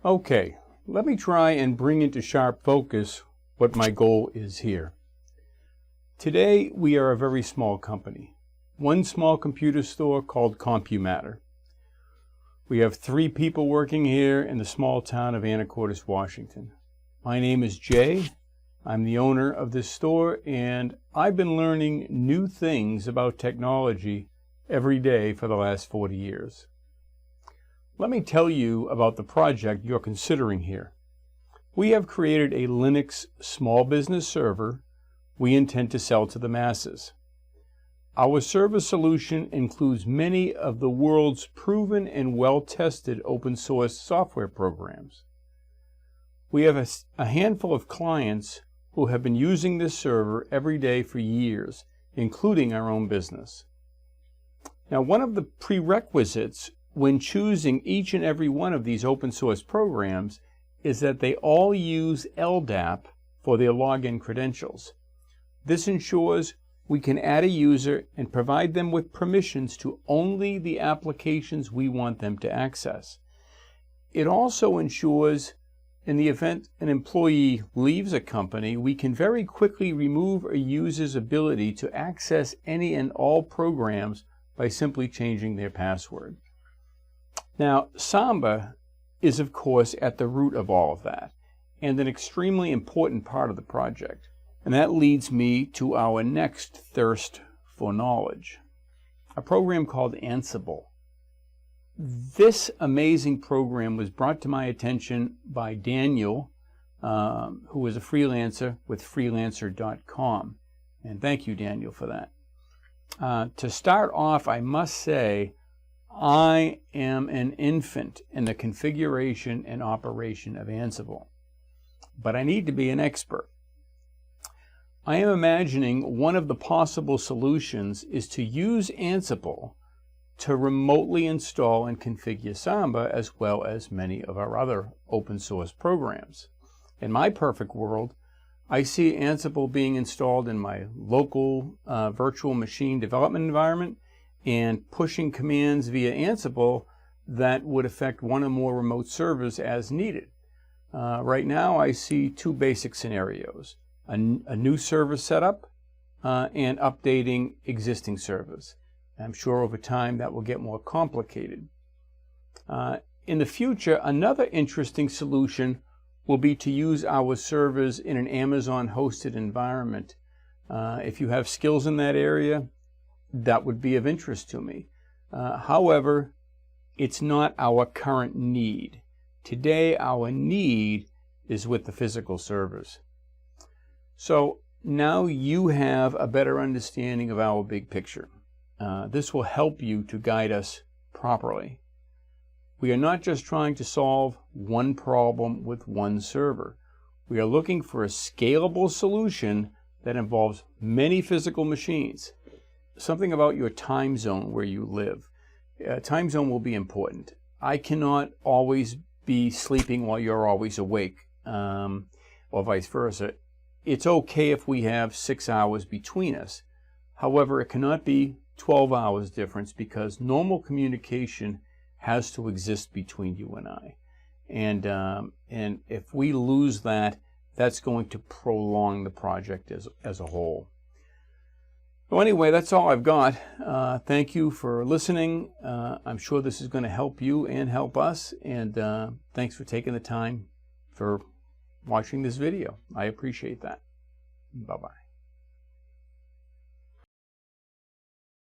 Okay, let me try and bring into sharp focus what my goal is here. Today we are a very small company. One small computer store called CompuMatter. We have 3 people working here in the small town of Anacortes, Washington. My name is Jay. I'm the owner of this store, and I've been learning new things about technology every day for the last 40 years. Let me tell you about the project you're considering here. We have created a Linux small business server we intend to sell to the masses. Our server solution includes many of the world's proven and well-tested open source software programs. We have a handful of clients who have been using this server every day for years, including our own business. Now, one of the prerequisites when choosing each and every one of these open source programs is that they all use LDAP for their login credentials. This ensures we can add a user and provide them with permissions to only the applications we want them to access. It also ensures in the event an employee leaves a company, we can very quickly remove a user's ability to access any and all programs by simply changing their password. Now, Samba is, of course, at the root of all of that, and an extremely important part of the project. And that leads me to our next thirst for knowledge, a program called Ansible. This amazing program was brought to my attention by Daniel, who is a freelancer with freelancer.com. And thank you, Daniel, for that. To start off, I must say, I am an infant in the configuration and operation of Ansible, but I need to be an expert. I am imagining one of the possible solutions is to use Ansible to remotely install and configure Samba as well as many of our other open source programs. In my perfect world, I see Ansible being installed in my local virtual machine development environment and pushing commands via Ansible that would affect one or more remote servers as needed. Right now I see 2 basic scenarios. A new server setup and updating existing servers. I'm sure over time that will get more complicated. In the future, another interesting solution will be to use our servers in an Amazon hosted environment. If you have skills in that area, that would be of interest to me. However, it's not our current need. Today, our need is with the physical servers. So now you have a better understanding of our big picture. This will help you to guide us properly. We are not just trying to solve one problem with one server. We are looking for a scalable solution that involves many physical machines. Something about your time zone where you live. Time zone will be important. I cannot always be sleeping while you're always awake, or vice versa. It's okay if we have 6 hours between us. However, it cannot be 12 hours difference because normal communication has to exist between you and I. And if we lose that, that's going to prolong the project as a whole. So anyway, that's all I've got. Thank you for listening. I'm sure this is going to help you and help us. And thanks for taking the time for watching this video. I appreciate that. Bye-bye.